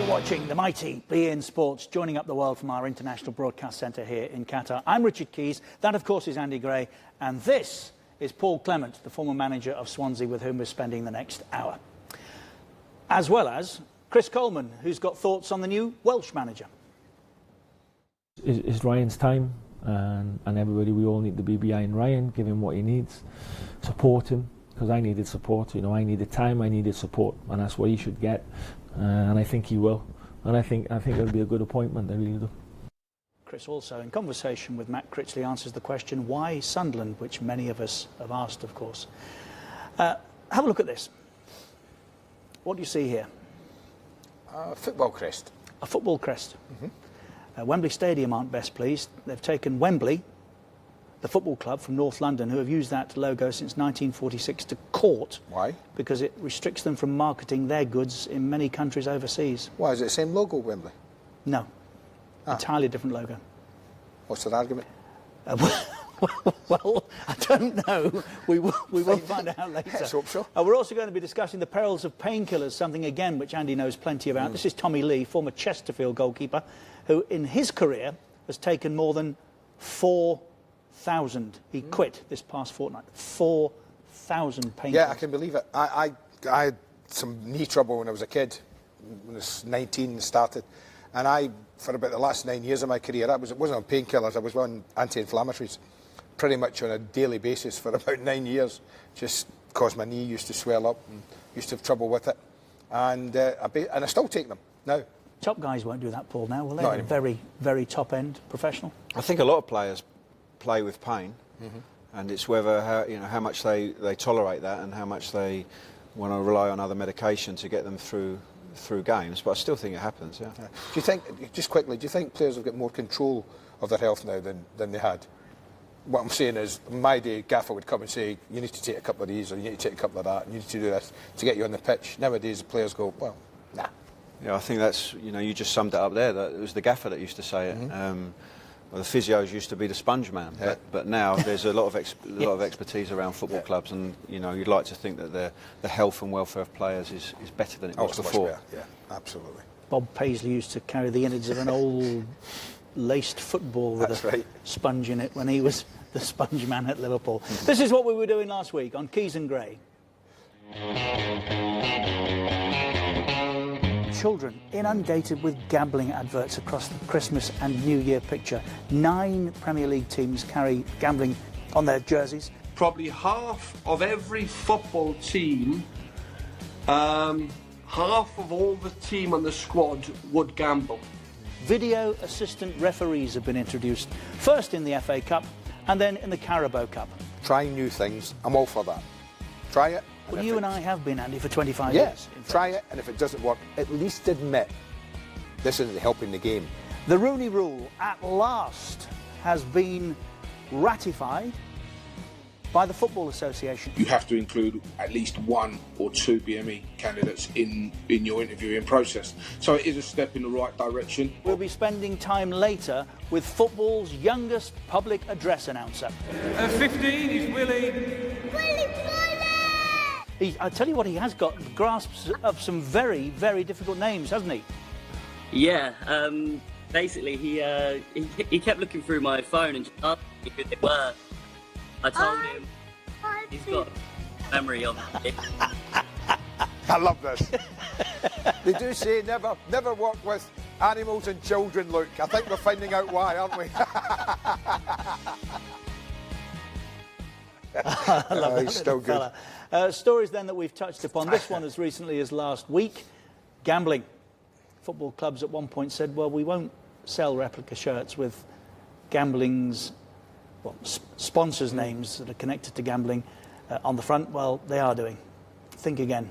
You're watching the mighty beIN Sports, joining up the world from our international broadcast centre here in Qatar. I'm Richard Keys, that of course is Andy Gray, and this is Paul Clement, the former manager of Swansea, with whom we're spending the next hour. As well as Chris Coleman, who's got thoughts on the new Welsh manager. It's Ryan's time, and everybody, we all need to be behind Ryan, give him what he needs, support him, because I needed support. You know, I needed time, I needed support, and that's what he should get. And I think he will, and I think it'll be a good appointment. I really do. Chris also, in conversation with Matt Critchley, answers the question, why Sunderland, which many of us have asked, of course. Have a look at this. What do you see here? A football crest. A football crest. Wembley Stadium aren't best pleased. They've taken Wembley, the football club from North London, who have used that logo since 1946, to court. Why? Because it restricts them from marketing their goods in many countries overseas. Why, is it the same logo, Wembley? No. Entirely different logo. What's their argument? Well, I don't know. We will find out later. Let's hope so. We're also going to be discussing the perils of painkillers, something again which Andy knows plenty about. This is Tommy Lee, former Chesterfield goalkeeper, who in his career has taken more than 4,000. He quit this past fortnight. 4,000 painkillers. Yeah, I can believe it. I had some knee trouble when I was a kid, when I was 19 and started. And for about the last 9 years of my career, it wasn't on painkillers, I was on anti-inflammatories, pretty much on a daily basis for about 9 years, just because my knee used to swell up and used to have trouble with it. And I still take them now. Top guys won't do that, Paul, now, will they? Not anymore. Very, very top-end professional. I think a lot of players play with pain, and it's whether how much they tolerate that and how much they want to rely on other medication to get them through games. But I still think it happens. Yeah. Do you think, just quickly, do you think players have got more control of their health now than they had? What I'm saying is, in my day, Gaffer would come and say, you need to take a couple of these, or you need to take a couple of that, and you need to do this to get you on the pitch. Nowadays, the players go, well, nah. Yeah, I think that's, you just summed it up there. That it was the gaffer that used to say it. Well, the physios used to be the sponge man, but now there's a lot of expertise around football clubs, and you'd like to think that the health and welfare of players is better than it was before. Much better. Yeah, absolutely. Bob Paisley used to carry the innards of an old laced football with a sponge in it when he was the sponge man at Liverpool. This is what we were doing last week on Keys and Gray. Children inundated with gambling adverts across the Christmas and New Year picture. 9 Premier League teams carry gambling on their jerseys. Probably half of every football team, half of all the team on the squad would gamble. Video assistant referees have been introduced, first in the FA Cup and then in the Carabao Cup. Trying new things, I'm all for that. Try it. Well, you and I have been, Andy, for 25 years. Yes, try it, and if it doesn't work, at least admit this isn't helping the game. The Rooney Rule, at last, has been ratified by the Football Association. You have to include at least 1 or 2 BME candidates in your interviewing process. So it is a step in the right direction. We'll be spending time later with football's youngest public address announcer. 15 is Willie. I tell you what, he has got grasps of some very, very difficult names, hasn't he? Yeah, basically he kept looking through my phone and just asked me who they were. I told him he's got memory of it. I love this. They do say never work with animals and children, Luke. I think we're finding out why, aren't we? I love that. He's still good. Fella. Stories then that we've touched upon. This one as recently as last week. Gambling. Football clubs at one point said, well, we won't sell replica shirts with gambling's sponsors' names that are connected to gambling on the front. Well, they are doing. Think again.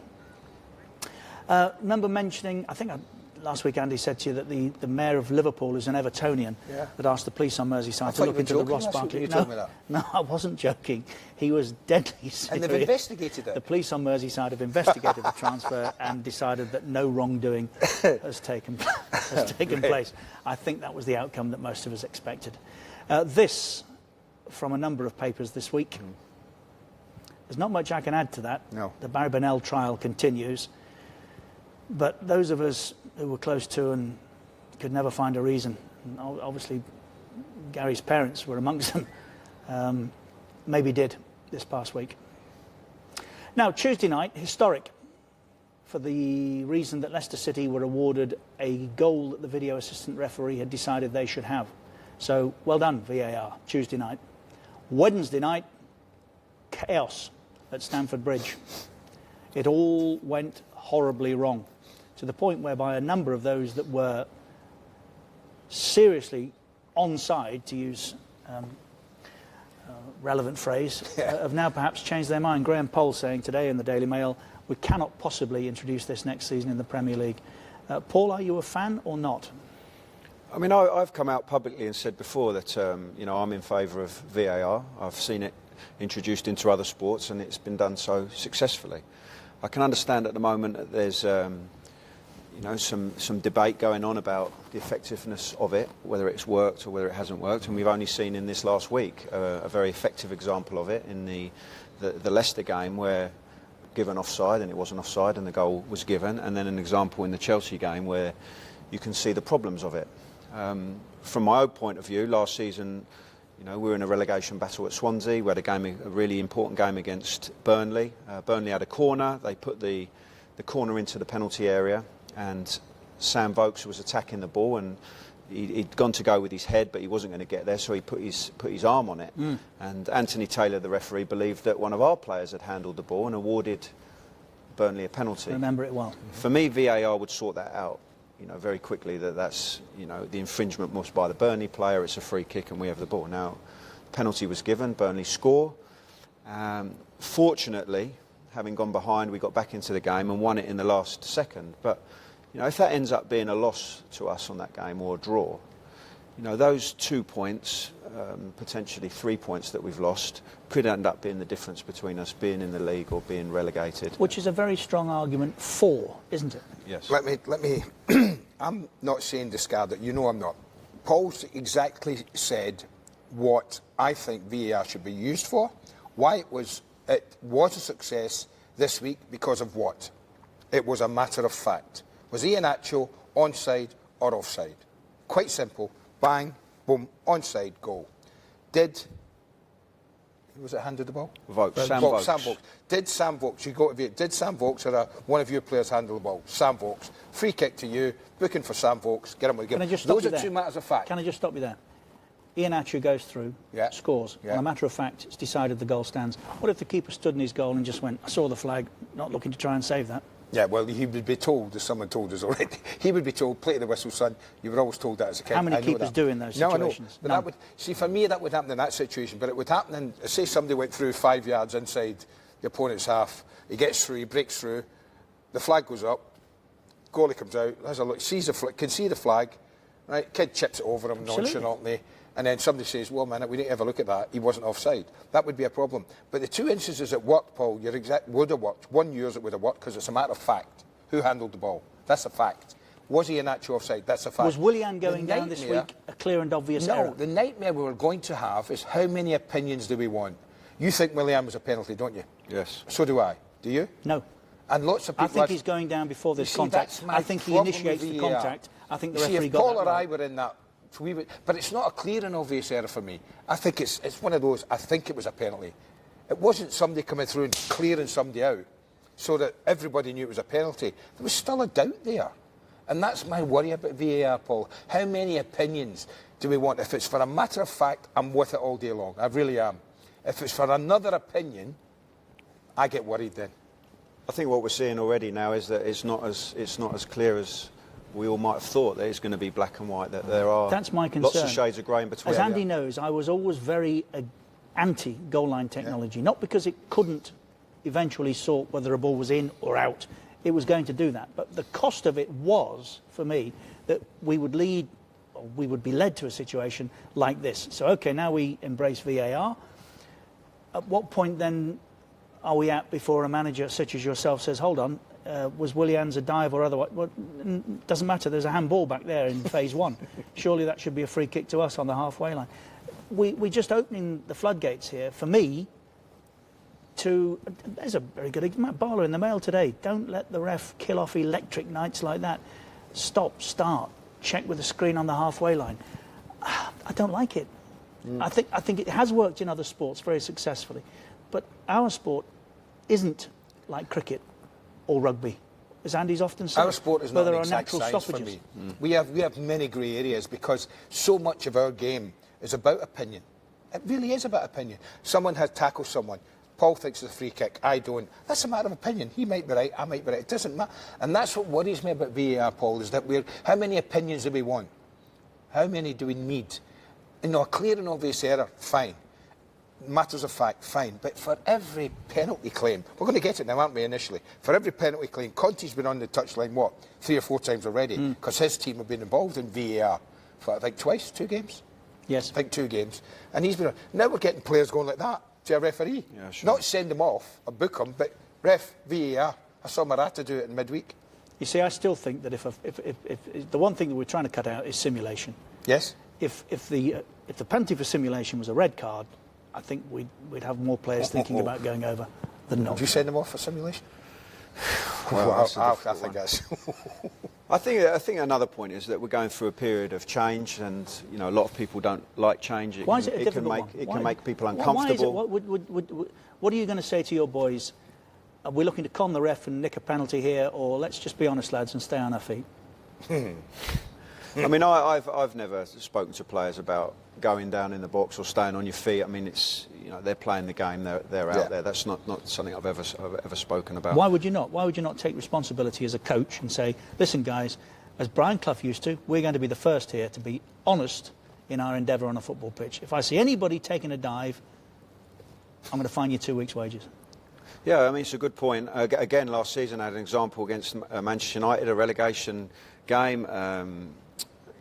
Remember mentioning, I think last week Andy said to you that the mayor of Liverpool is an Evertonian that asked the police on Merseyside to look into the Ross Barkley. No, I wasn't joking. He was deadly serious. And they've investigated it. The police on Merseyside have investigated the transfer and decided that no wrongdoing has taken place. I think that was the outcome that most of us expected. This, from a number of papers this week. There's not much I can add to that. No. The Barry Bennell trial continues. But those of us who were close to and could never find a reason, and obviously Gary's parents were amongst them, maybe did this past week. Now, Tuesday night, historic, for the reason that Leicester City were awarded a goal that the video assistant referee had decided they should have. So, well done, VAR, Tuesday night. Wednesday night, chaos at Stamford Bridge. It all went horribly wrong, to the point whereby a number of those that were seriously onside, to use relevant phrase, have now perhaps changed their mind. Graham Poll saying today in the Daily Mail, we cannot possibly introduce this next season in the Premier League. Paul, are you a fan or not? I mean, I've come out publicly and said before that I'm in favour of VAR. I've seen it introduced into other sports and it's been done so successfully. I can understand at the moment that there's some debate going on about the effectiveness of it, whether it's worked or whether it hasn't worked, and we've only seen in this last week a very effective example of it in the Leicester game, where given offside and it wasn't offside and the goal was given, and then an example in the Chelsea game where you can see the problems of it. From my own point of view, last season, we were in a relegation battle at Swansea. We had a really important game against Burnley. Burnley had a corner. They put the corner into the penalty area, and Sam Vokes was attacking the ball, and he'd gone to go with his head, but he wasn't going to get there, so he put his arm on it. And Anthony Taylor, the referee, believed that one of our players had handled the ball and awarded Burnley a penalty. I remember it well. For me, VAR would sort that out, very quickly. That's the infringement was by the Burnley player. It's a free kick, and we have the ball. Now, the penalty was given. Burnley score. Fortunately, having gone behind, we got back into the game and won it in the last second. But if that ends up being a loss to us on that game or a draw, those 2 points, potentially 3 points that we've lost, could end up being the difference between us being in the league or being relegated. Which is a very strong argument for, isn't it? Yes. Let me. I'm not saying discard it. I'm not. Paul's exactly said what I think VAR should be used for. Why it was a success this week, because of what? It was a matter of fact. Was Iheanacho onside or offside? Quite simple. Bang, boom, onside, goal. Was it handed the ball? Vokes. Sam Vokes. Did Sam Vokes, you go to view, did Sam Vokes or one of your players handle the ball? Sam Vokes. Free kick to you, booking for Sam Vokes, get him with a game. Those are two matters of fact. Can I just stop you there? Iheanacho goes through, scores. On a matter of fact, it's decided the goal stands. What if the keeper stood in his goal and just went, I saw the flag, not looking to try and save that? Yeah, well, he would be told, as someone told us already, he would be told, play to the whistle, son. You were always told that as a kid. How many keepers do in those situations? No, I know. But for me, that would happen in that situation. But it would happen in, say somebody went through 5 yards inside the opponent's half. He gets through, he breaks through, the flag goes up, goalie comes out, has a look, can see the flag, right? Kid chips it over him nonchalantly. And then somebody says, well, man, we need to have a look at that. He wasn't offside. That would be a problem. But the two instances it worked, Paul, would have worked. 1 year it would have worked, because it's a matter of fact. Who handled the ball? That's a fact. Was he Iheanacho offside? That's a fact. Was Willian going down this week a clear and obvious error? No, the nightmare we were going to have is how many opinions do we want? You think Willian was a penalty, don't you? Yes. So do I. Do you? No. And lots of people... I think he's going down before this contact. I think he initiates the contact. I think the referee got that. If Paul or I were in that... But it's not a clear and obvious error for me. I think it's one of those, I think it was a penalty. It wasn't somebody coming through and clearing somebody out so that everybody knew it was a penalty. There was still a doubt there. And that's my worry about VAR, Paul. How many opinions do we want? If it's for a matter of fact, I'm with it all day long. I really am. If it's for another opinion, I get worried then. I think what we're seeing already now is that it's not as clear as we all might have thought, that it's going to be black and white, that there are That's my concern. lots of shades of grey in between. As Andy knows, I was always very anti-goal line technology, not because it couldn't eventually sort whether a ball was in or out. It was going to do that. But the cost of it was, for me, that we would be led to a situation like this. So, OK, now we embrace VAR. At what point then are we at before a manager such as yourself says, hold on, was Willian's a dive or otherwise? Well, it doesn't matter. There's a handball back there in phase one. Surely that should be a free kick to us on the halfway line. We're just opening the floodgates here. For me, to, there's a very good, Matt Barlow in the Mail today, don't let the ref kill off electric nights like that. Stop, start, check with the screen on the halfway line. I don't like it. I think it has worked in other sports very successfully, but our sport isn't like cricket or rugby, as Andy's often said. Our sport is not an exact science for me. We have many grey areas because so much of our game is about opinion. It really is about opinion. Someone has tackled someone. Paul thinks it's a free kick. I don't. That's a matter of opinion. He might be right. I might be right. It doesn't matter. And that's what worries me about VAR, Paul, is that how many opinions do we want? How many do we need? You know, a clear and obvious error, fine. Matters of fact, fine. But for every penalty claim, we're going to get it now, aren't we, initially? For every penalty claim, Conte's been on the touchline, 3 or 4 times already? Because his team have been involved in VAR for, I think, twice, 2 games? Yes. I think 2 games. And he's been... Now we're getting players going like that to a referee. Yeah, sure. Not send them off or book them, but ref, VAR. I saw Murata do it in midweek. You see, I still think that if the one thing that we're trying to cut out is simulation. Yes. If the penalty for simulation was a red card, I think we'd have more players thinking about going over than not. Would you send them off for simulation? Well, I think that's... I think another point is that we're going through a period of change, and you know a lot of people don't like change. Why is it a difficult one? It can make people uncomfortable. Why is it, what are you going to say to your boys? Are we looking to con the ref and nick a penalty here, or let's just be honest, lads, and stay on our feet? I mean, I've never spoken to players about going down in the box or staying on your feet. I mean, it's, you know, they're playing the game. They're out there. That's not something I've ever spoken about. Why would you not? Why would you not take responsibility as a coach and say, listen, guys, as Brian Clough used to, we're going to be the first here to be honest in our endeavour on a football pitch. If I see anybody taking a dive, I'm going to fine you 2 weeks' wages. Yeah, I mean, it's a good point. Again, last season I had an example against Manchester United, a relegation game.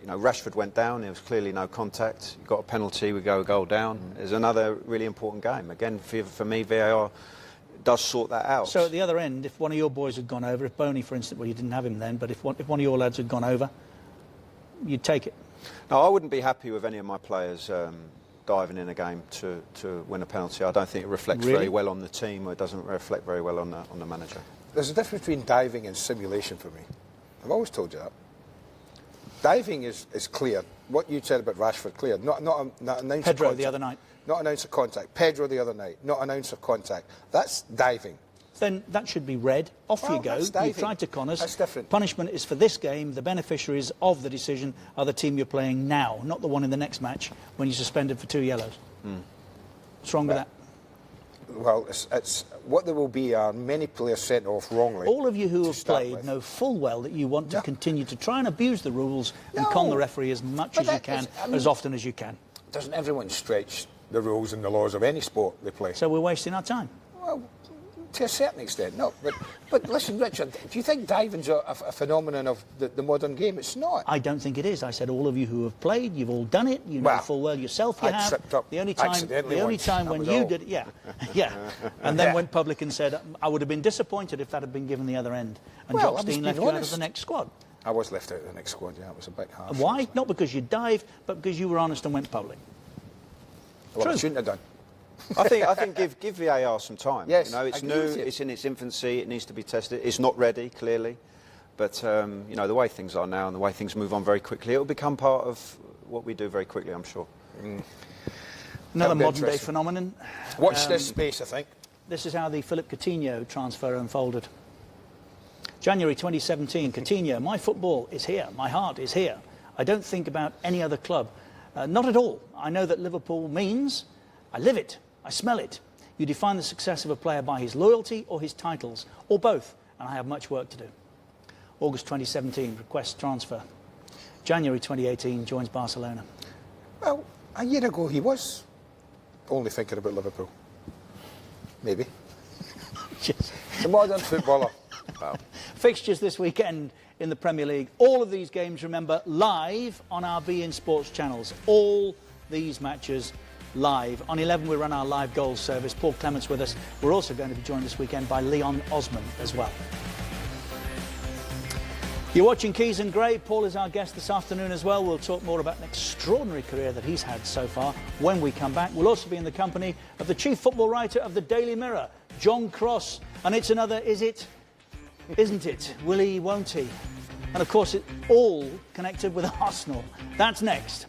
You know, Rashford went down. There was clearly no contact. You got a penalty. We go a goal down. It's another really important game. Again, for me, VAR does sort that out. So at the other end, if one of your boys had gone over, if Boney, for instance, well, you didn't have him then, but if one of your lads had gone over, you'd take it. No, I wouldn't be happy with any of my players diving in a game to win a penalty. I don't think it reflects very well on the team, or it doesn't reflect very well on the manager. There's a difference between diving and simulation for me. I've always told you that. Diving is clear. What you said about Rashford, clear. Not an ounce Pedro of contact. the other night. Not an ounce of contact. Pedro the other night. Not an ounce of contact. That's diving. Then that should be red. Off you go. You've tried to con us. That's different. Punishment is for this game. The beneficiaries of the decision are the team you're playing now, not the one in the next match when you're suspended for 2 yellows. What's wrong with that? Well, it's what there will be are many players sent off wrongly. All of you who have played know full well that you want to continue to try and abuse the rules and con the referee as much as you can, as often as you can. Doesn't everyone stretch the rules and the laws of any sport they play? So we're wasting our time. Well, to a certain extent, no. But listen, Richard, do you think diving's a phenomenon of the modern game? It's not. I don't think it is. I said all of you who have played, you've all done it. You know full well yourself you I have. Tripped up the only time when you did it, yeah. And then went public and said, I would have been disappointed if that had been given the other end. And Jock Stein left you out of the next squad. I was left out of the next squad, yeah. It was a bit harsh. Why? Not because you dived, but because you were honest and went public. Well, I shouldn't have done. I think give VAR some time. Yes, you know, it's new, it's in its infancy, it needs to be tested. It's not ready, clearly, but you know, the way things are now and the way things move on very quickly, it will become part of what we do very quickly, I'm sure. Another modern-day phenomenon. Watch this space, I think. This is how the Philippe Coutinho transfer unfolded. January 2017, Coutinho, my football is here, my heart is here. I don't think about any other club. Not at all. I know that Liverpool means I live it. I smell it. You define the success of a player by his loyalty or his titles, or both, and I have much work to do. August 2017, requests transfer. January 2018, joins Barcelona. Well, a year ago he was only thinking about Liverpool. Maybe. Yes. The modern footballer. Wow. Fixtures this weekend in the Premier League. All of these games, remember, live on our beIN Sports channels. All these matches live. On 11 we run our live goals service. Paul Clement's with us. We're also going to be joined this weekend by Leon Osman as well. You're watching Keys and Gray. Paul is our guest this afternoon as well. We'll talk more about an extraordinary career that he's had so far when we come back. We'll also be in the company of the chief football writer of the Daily Mirror, John Cross, and it's another is it, isn't it? Will he, won't he? And of course, it all connected with Arsenal. That's next.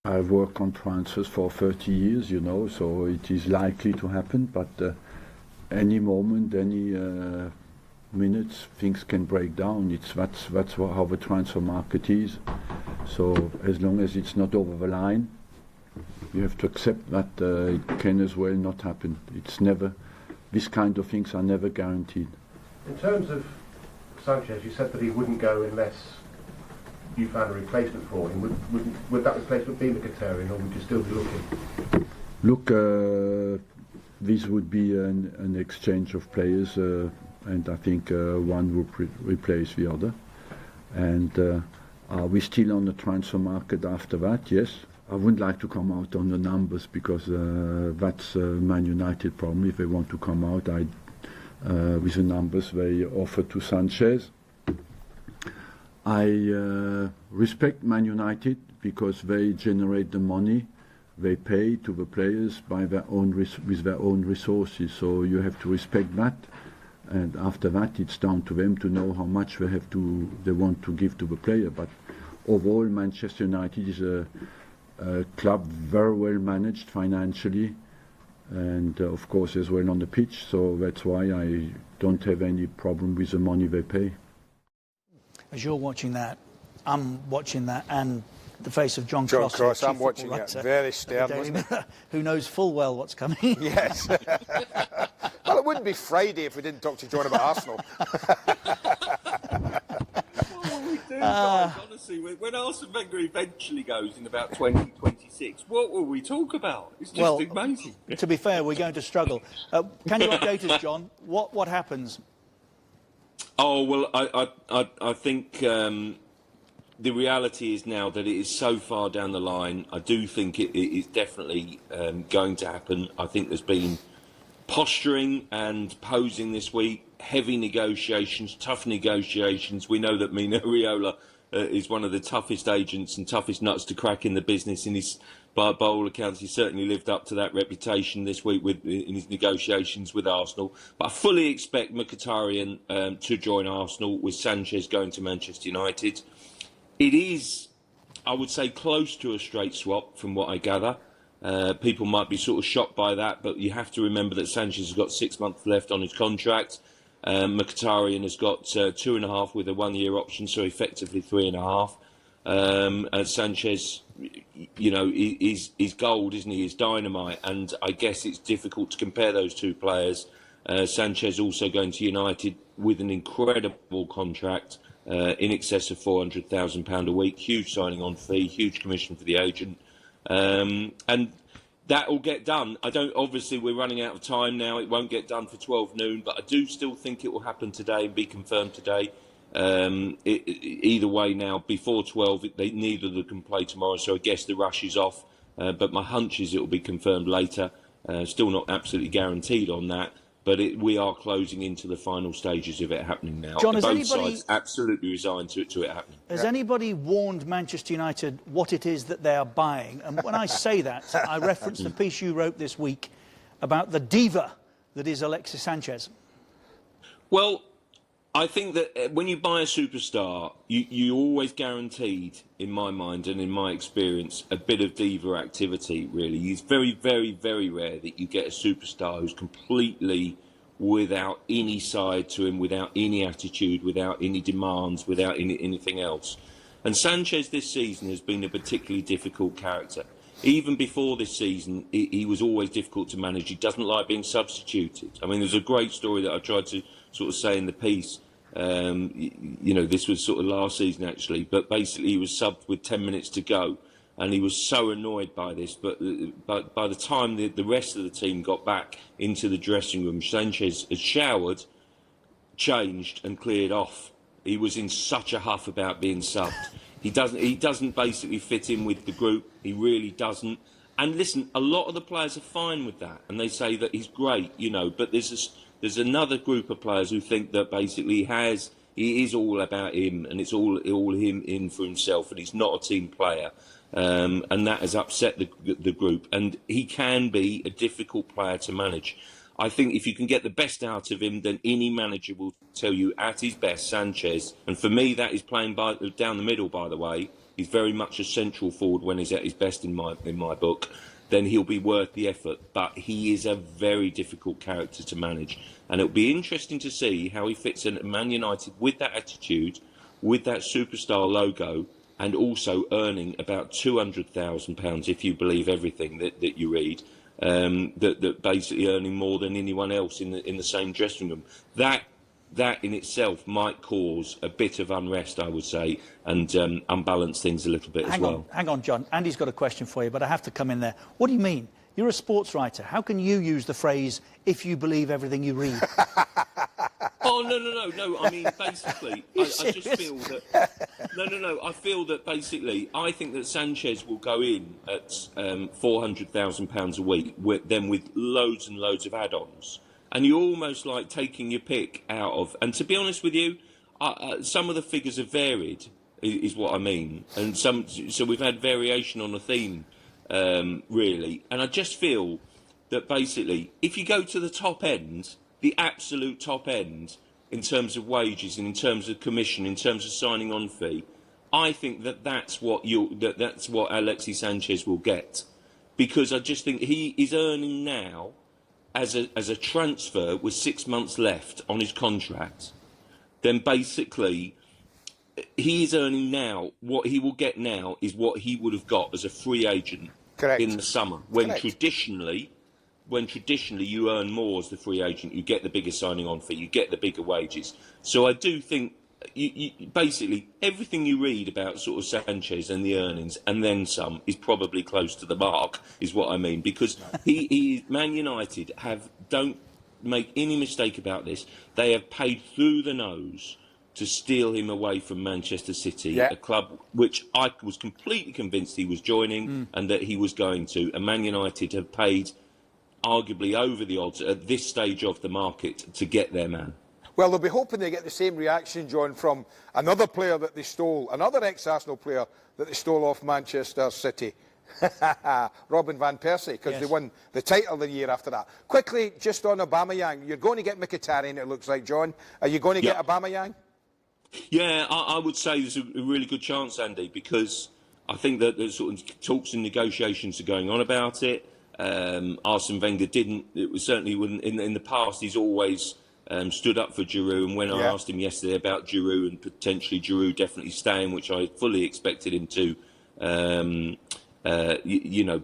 I've worked on transfers for 30 years, you know, so it is likely to happen, but any moment, any minutes, things can break down. That's how the transfer market is. So as long as it's not over the line, you have to accept that it can as well not happen. It's never, these kind of things are never guaranteed. In terms of Sanchez, you said that he wouldn't go unless you found a replacement for him. Would that replacement be Mkhitaryan, or would you still be looking? Look, this would be an exchange of players, and I think one would replace the other. And are we still on the transfer market after that? Yes. I wouldn't like to come out on the numbers because that's Man United problem. If they want to come out with the numbers they offer to Sanchez. I respect Man United because they generate the money, they pay to the players by their own with their own resources. So you have to respect that, and after that it's down to them to know how much they want to give to the player. But overall, Manchester United is a club very well managed financially, and of course as well on the pitch. So that's why I don't have any problem with the money they pay. As you're watching that, I'm watching that, and the face of John John Cross. Cross, I'm watching it. Very stern, wasn't it? Who knows full well what's coming. Yes. Well, it wouldn't be Friday if we didn't talk to John about Arsenal. What will we do, guys? Honestly, when Arsene Wenger eventually goes in about 2026, what will we talk about? It's just amazing. To be fair, we're going to struggle. Can you update us, John? What happens? Oh, well, I think the reality is now that it is so far down the line. I do think it is definitely going to happen. I think there's been posturing and posing this week, heavy negotiations, tough negotiations. We know that Mino Raiola is one of the toughest agents and toughest nuts to crack in the business. By all accounts, he certainly lived up to that reputation this week in his negotiations with Arsenal. But I fully expect Mkhitaryan to join Arsenal, with Sanchez going to Manchester United. It is, I would say, close to a straight swap from what I gather. People might be sort of shocked by that, but you have to remember that Sanchez has got 6 months left on his contract. Mkhitaryan has got 2.5 with a 1-year option, so effectively 3.5. Sanchez, is gold, isn't he? He's dynamite, and I guess it's difficult to compare those two players. Sanchez also going to United with an incredible contract, in excess of £400,000 a week, huge signing on fee, huge commission for the agent, and that will get done. Obviously we're running out of time now. It won't get done for 12 noon, but I do still think it will happen today and be confirmed today. Either way now, before 12, neither of them can play tomorrow, so I guess the rush is off. But my hunch is it will be confirmed later. Still not absolutely guaranteed on that, but we are closing into the final stages of it happening now. John, both sides absolutely resigned to it happening. Has anybody warned Manchester United what it is that they are buying? And when I say that, I reference the piece you wrote this week about the diva that is Alexis Sanchez. Well, I think that when you buy a superstar, you always guaranteed, in my mind and in my experience, a bit of diva activity, really. It's very, very, very rare that you get a superstar who's completely without any side to him, without any attitude, without any demands, without anything else. And Sanchez this season has been a particularly difficult character. Even before this season, he was always difficult to manage. He doesn't like being substituted. I mean, there's a great story that I tried to sort of say in the piece. This was sort of last season, actually. But basically, he was subbed with 10 minutes to go. And he was so annoyed by this. But by the time the rest of the team got back into the dressing room, Sanchez had showered, changed and cleared off. He was in such a huff about being subbed. He doesn't basically fit in with the group. He really doesn't. And listen, a lot of the players are fine with that, and they say that he's great, but there's another group of players who think that basically he is all about him, and it's all him in for himself, and he's not a team player, and that has upset the group. And he can be a difficult player to manage. I think if you can get the best out of him, then any manager will tell you at his best, Sanchez, and for me that is playing down the middle, by the way. He's very much a central forward when he's at his best in my book. Then he'll be worth the effort. But he is a very difficult character to manage. And it'll be interesting to see how he fits in at Man United with that attitude, with that superstar logo, and also earning about £200,000, if you believe everything that you read. That basically earning more than anyone else in the same dressing room. That in itself might cause a bit of unrest, I would say, and unbalance things a little bit as well. Hang on, John. Andy's got a question for you, but I have to come in there. What do you mean? You're a sports writer. How can you use the phrase, if you believe everything you read? Oh, no. I mean, basically, I just feel that... No. I feel that, basically, I think that Sanchez will go in at £400,000 a week, with loads and loads of add-ons. And you're almost like taking your pick out of... And to be honest with you, some of the figures have varied, is what I mean. And so we've had variation on a theme, really. And I just feel that, basically, if you go to the top end... the absolute top end in terms of wages and in terms of commission, in terms of signing on fee, I think that's what Alexis Sanchez will get, because I just think he is earning now as a transfer with 6 months left on his contract. Then basically he is earning now, what he will get now is what he would have got as a free agent. Correct. In the summer, when traditionally you earn more as the free agent, you get the bigger signing on fee, you get the bigger wages. So I do think you basically everything you read about sort of Sanchez and the earnings and then some is probably close to the mark, is what I mean, because Man United don't make any mistake about this, they have paid through the nose to steal him away from Manchester City, a club which I was completely convinced he was joining and that he was going to, and Man United have paid arguably over the odds at this stage of the market to get their man. Well, they'll be hoping they get the same reaction, John, from another player that they stole, another ex-Arsenal player that they stole off Manchester City, Robin van Persie, because they won the title the year after that. Quickly, just on Aubameyang, you're going to get Mkhitaryan, it looks like, John. Are you going to get Aubameyang? Yeah, I would say there's a really good chance, Andy, because I think that the sort of talks and negotiations are going on about it. Arsene Wenger didn't. It was certainly wouldn't. In the past, he's always stood up for Giroud. And when I asked him yesterday about Giroud and potentially Giroud definitely staying, which I fully expected him to,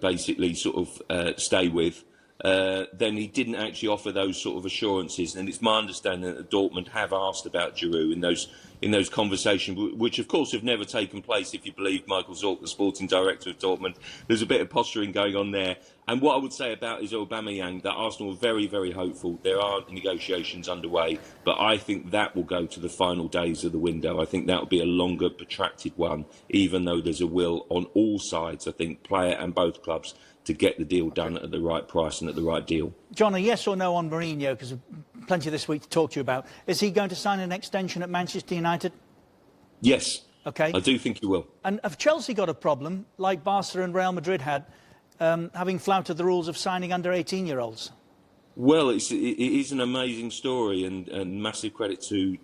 basically sort of stay with. Then he didn't actually offer those sort of assurances, and it's my understanding that Dortmund have asked about Giroud in those conversations, which of course have never taken place if you believe Michael Zorc, the sporting director of Dortmund. There's a bit of posturing going on there. And what I would say about is Aubameyang, that Arsenal are very, very hopeful. There are negotiations underway, but I think that will go to the final days of the window. I think that will be a longer, protracted one, even though there's a will on all sides, I think, player and both clubs, to get the deal done at the right price and at the right deal. John, a yes or no on Mourinho, because plenty this week to talk to you about. Is he going to sign an extension at Manchester United? Yes. Okay. I do think he will. And have Chelsea got a problem, like Barca and Real Madrid had, having flouted the rules of signing under 18-year-olds? Well, it is an amazing story, and massive credit to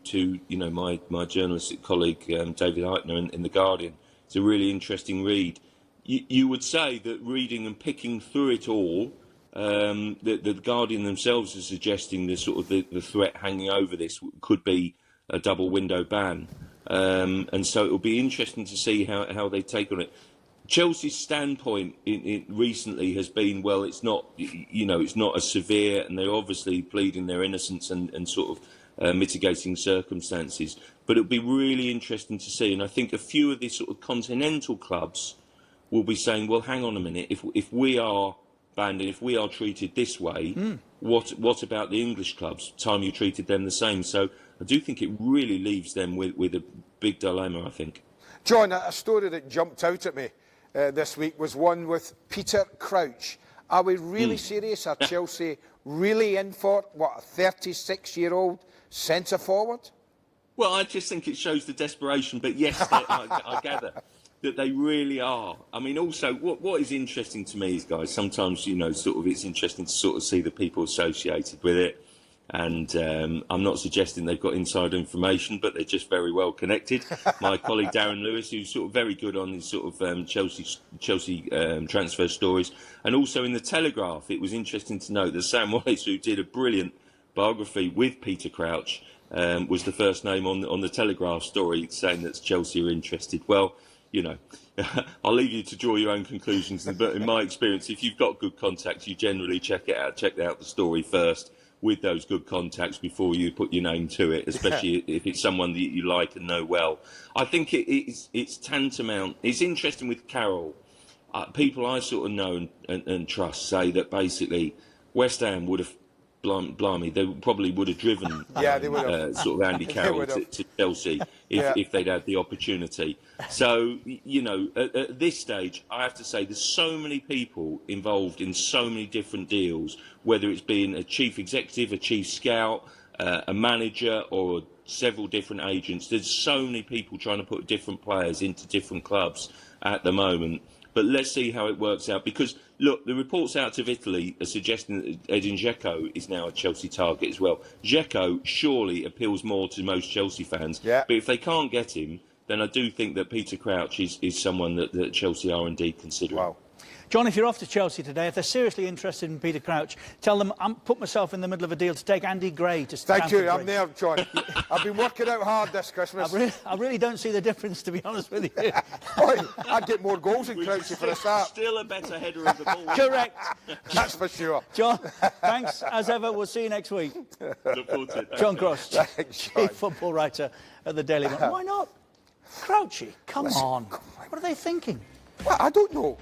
my journalistic colleague David Eichner in The Guardian. It's a really interesting read. You would say that reading and picking through it all, the Guardian themselves are suggesting the sort of the threat hanging over this could be a double window ban, and so it will be interesting to see how they take on it. Chelsea's standpoint recently has been, well, it's not it's not as severe, and they're obviously pleading their innocence and sort of mitigating circumstances. But it'll be really interesting to see, and I think a few of these sort of continental clubs will be saying, well, hang on a minute, if we are banned and if we are treated this way, what about the English clubs? Time you treated them the same. So I do think it really leaves them with a big dilemma, I think. John, a story that jumped out at me this week was one with Peter Crouch. Are we really serious? Are Chelsea really in for, what, a 36-year-old centre-forward? Well, I just think it shows the desperation, but yes, I gather that they really are. I mean, also, what is interesting to me is, guys, sometimes, sort of it's interesting to sort of see the people associated with it. And I'm not suggesting they've got inside information, but they're just very well connected. My colleague Darren Lewis, who's sort of very good on his sort of Chelsea transfer stories, and also in the Telegraph, it was interesting to note that Sam Wallace, who did a brilliant biography with Peter Crouch, was the first name on the Telegraph story saying that Chelsea are interested. Well, I'll leave you to draw your own conclusions. But in my experience, if you've got good contacts, you generally check out the story first with those good contacts before you put your name to it, especially if it's someone that you like and know well. I think it's tantamount. It's interesting with Carroll. People I sort of know and trust say that basically West Ham would have, blimey, they probably would have driven they would have. sort of Andy Carroll to Chelsea if they'd had the opportunity. So, at this stage, I have to say there's so many people involved in so many different deals, whether it's being a chief executive, a chief scout, a manager, or several different agents. There's so many people trying to put different players into different clubs at the moment. But let's see how it works out. Because, look, the reports out of Italy are suggesting that Edin Dzeko is now a Chelsea target as well. Dzeko surely appeals more to most Chelsea fans. Yeah. But if they can't get him, then I do think that Peter Crouch is someone that Chelsea are indeed considering. Wow. John, if you're off to Chelsea today, if they're seriously interested in Peter Crouch, tell them I'm put myself in the middle of a deal to take Andy Gray to Stamford Thank you, Bridge. I'm there, John. I've been working out hard this Christmas. I really don't see the difference, to be honest with you. I'd get more goals in Crouchy for a start. Still a better header of the ball. Correct. That's for sure. John, thanks as ever. We'll see you next week. Look forward to it. John Cross, Thanks, John. chief football writer at the Daily Mail. Why not? Crouchy, come on. What are they thinking? Well, I don't know.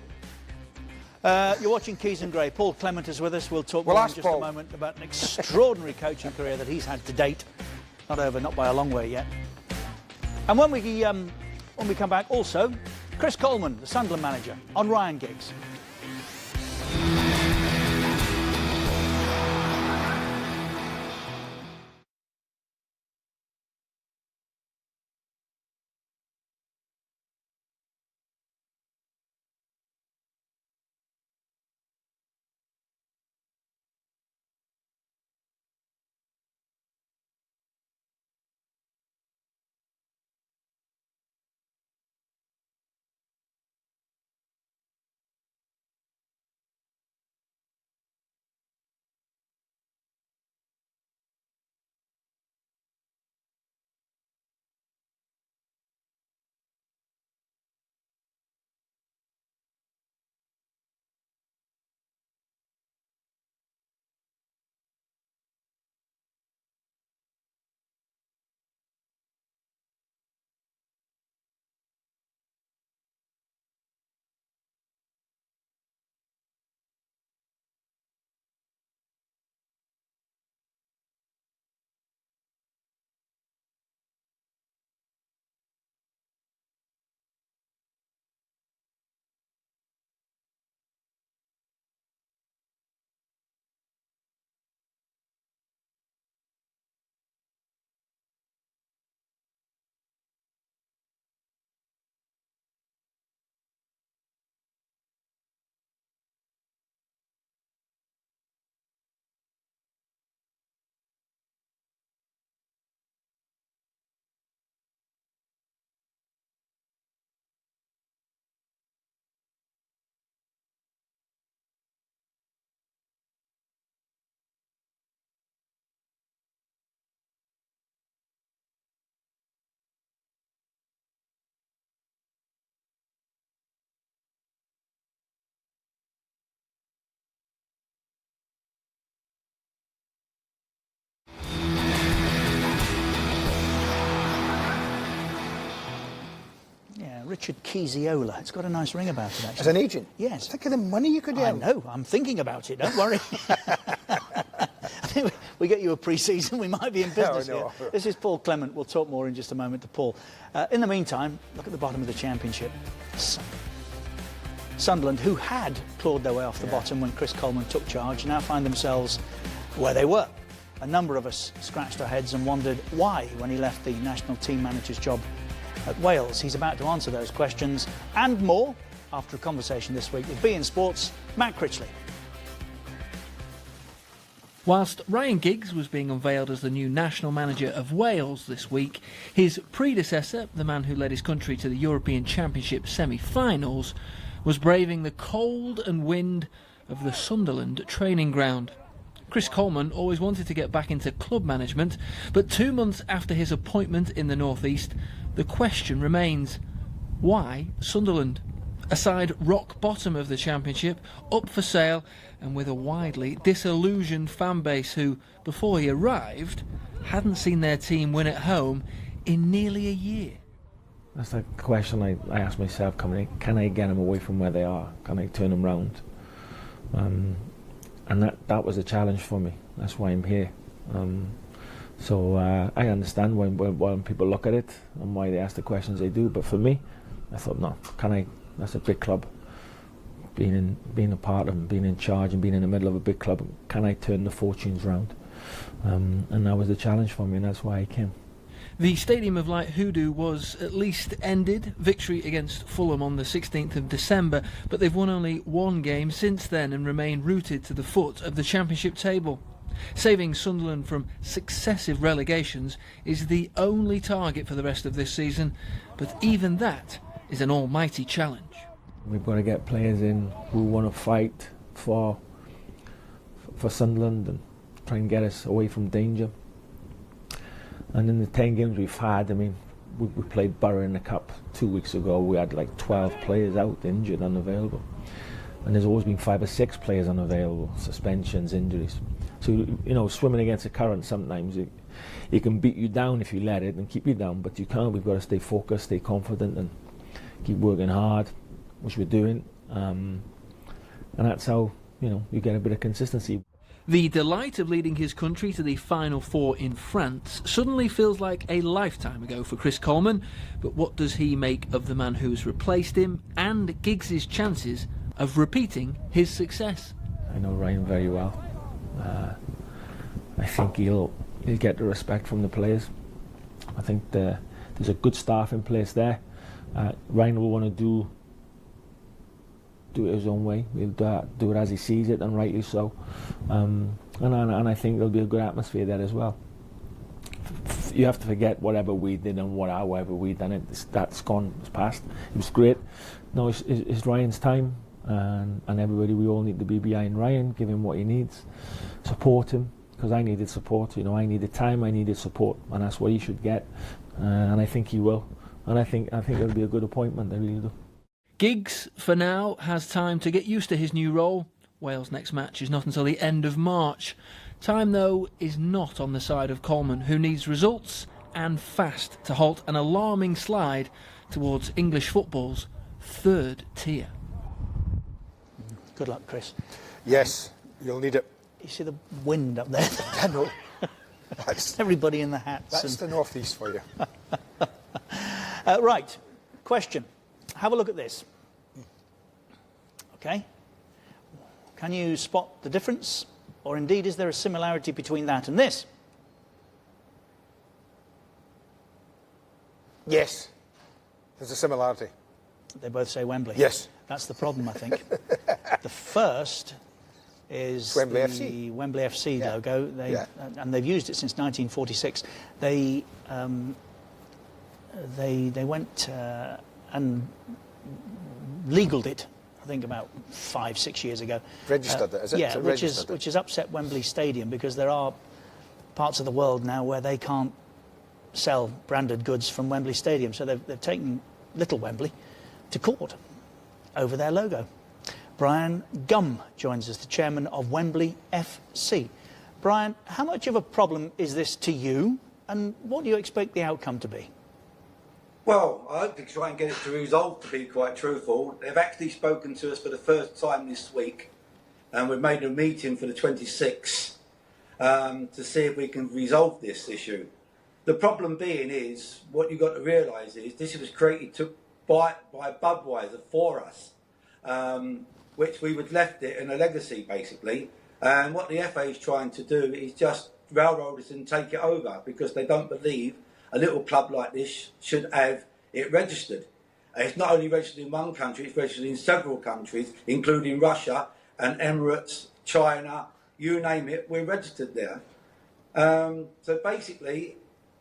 You're watching Keys and Gray. Paul Clement is with us. We'll talk Well, more in ask just a Paul. moment about an extraordinary coaching career that he's had to date. Not over, not by a long way yet. And when we come back, also, Chris Coleman, the Sunderland manager, on Ryan Giggs. Yeah, Richard Chiesiola. It's got a nice ring about it, actually. As an agent? Yes. Think of the money you could I earn. know. I'm thinking about it. Don't worry. I think we get you a pre-season, we might be in business No. here. This is Paul Clement. We'll talk more in just a moment to Paul. In the meantime, look at the bottom of the Championship. Sunderland, who had clawed their way off the bottom when Chris Coleman took charge, now find themselves where they were. A number of us scratched our heads and wondered why when he left the national team manager's job at Wales. He's about to answer those questions and more after a conversation this week with beIN Sports' Matt Critchley. Whilst Ryan Giggs was being unveiled as the new national manager of Wales this week, his predecessor, the man who led his country to the European Championship semi-finals, was braving the cold and wind of the Sunderland training ground. Chris Coleman always wanted to get back into club management, but 2 months after his appointment in the North East, the question remains, why Sunderland? A side rock bottom of the Championship, up for sale, and with a widely disillusioned fan base who, before he arrived, hadn't seen their team win at home in nearly a year. That's the question I ask myself coming in. Can I get them away from where they are? Can I turn them round? And that was a challenge for me. That's why I'm here. So I understand when people look at it and why they ask the questions they do. But for me, I thought, no, can I? That's a big club. Being a part of them, being in charge and being in the middle of a big club, can I turn the fortunes round? And that was the challenge for me, and that's why I came. The Stadium of Light Hoodoo was at least ended. Victory against Fulham on the 16th of December, but they've won only one game since then and remain rooted to the foot of the Championship table. Saving Sunderland from successive relegations is the only target for the rest of this season, but even that is an almighty challenge. We've got to get players in who want to fight for Sunderland and try and get us away from danger. And in the 10 games we've had, I mean, we played Borough in the Cup 2 weeks ago. We had like 12 players out, injured, unavailable. And there's always been 5 or 6 players unavailable, suspensions, injuries. So, you know, swimming against the current sometimes, it can beat you down if you let it and keep you down, but you can't. We've got to stay focused, stay confident and keep working hard, which we're doing. And that's how, you know, you get a bit of consistency. The delight of leading his country to the Final Four in France suddenly feels like a lifetime ago for Chris Coleman, but what does he make of the man who's replaced him and Giggs' chances of repeating his success? I know Ryan very well. I think he'll get the respect from the players. I think there's a good staff in place there. Ryan will want to do it his own way. He'll do it as he sees it, and rightly so. And I think there'll be a good atmosphere there as well. You have to forget whatever we did and however we done it. That's gone, it's past. It was great. No, it's Ryan's time, and everybody, we all need to be behind Ryan, give him what he needs, support him, because I needed support. You know, I needed time, I needed support, and that's what he should get. And I think he will. And I think it'll be a good appointment. I really do. Giggs, for now, has time to get used to his new role. Wales' next match is not until the end of March. Time, though, is not on the side of Coleman, who needs results and fast to halt an alarming slide towards English football's third tier. Good luck, Chris. Yes, you'll need it. You see the wind up there? I know. Everybody in the hats. That's the North East for you. Right, question. Have a look at this. Okay. Can you spot the difference? Or indeed, is there a similarity between that and this? Yes, there's a similarity. They both say Wembley. Yes. That's the problem, I think. The first is Wembley the FC. Wembley FC logo. And they've used it since 1946. They went and legaled it, I think about 5-6 years ago. Registered it, is it? Yeah, So which has upset Wembley Stadium, because there are parts of the world now where they can't sell branded goods from Wembley Stadium. So they've taken Little Wembley to court over their logo. Brian Gum joins us, the chairman of Wembley FC. Brian, how much of a problem is this to you, and what do you expect the outcome to be? Well, I hope to try and get it to resolve, to be quite truthful. They've actually spoken to us for the first time this week, and we've made a meeting for the 26th to see if we can resolve this issue. The problem being is, what you've got to realise is, this was created by Budweiser for us, which we would left it in a legacy, basically. And what the FA is trying to do is just railroad us and take it over, because they don't believe a little club like this should have it registered. It's not only registered in one country, it's registered in several countries, including Russia and Emirates, China, you name it, we're registered there. So basically,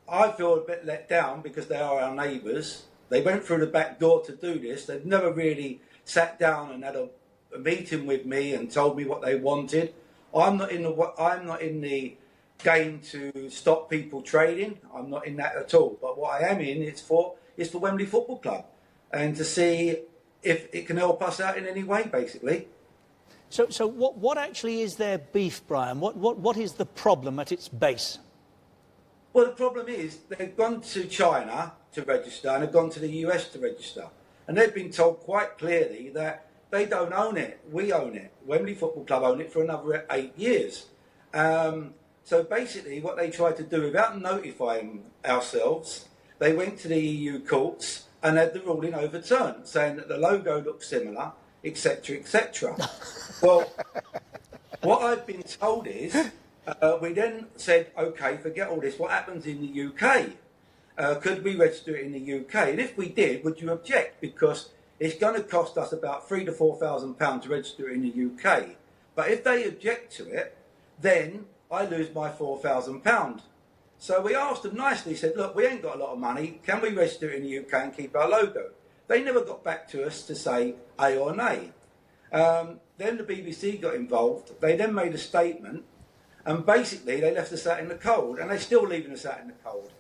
I feel a bit let down because they are our neighbours. They went through the back door to do this. They've never really sat down and had a meeting with me and told me what they wanted. I'm not in the game to stop people trading. I'm not in that at all. But what I am in is for Wembley Football Club, and to see if it can help us out in any way, basically. So what actually is their beef, Brian? What is the problem at its base? Well, the problem is they've gone to China to register and have gone to the US to register. And they've been told quite clearly that they don't own it. We own it. Wembley Football Club own it for another 8 years. So basically what they tried to do, without notifying ourselves, they went to the EU courts and had the ruling overturned, saying that the logo looks similar, etc., etc. Well, what I've been told is, we then said, OK, forget all this. What happens in the UK? Could we register it in the UK? And if we did, would you object? Because it's going to cost us about £3,000 to £4,000 to register it in the UK. But if they object to it, then I lose my £4,000. So we asked them nicely, said, look, we ain't got a lot of money. Can we register it in the UK and keep our logo? They never got back to us to say A or nay. Then the BBC got involved. They then made a statement, and basically they left us out in the cold, and they're still leaving us out in the cold.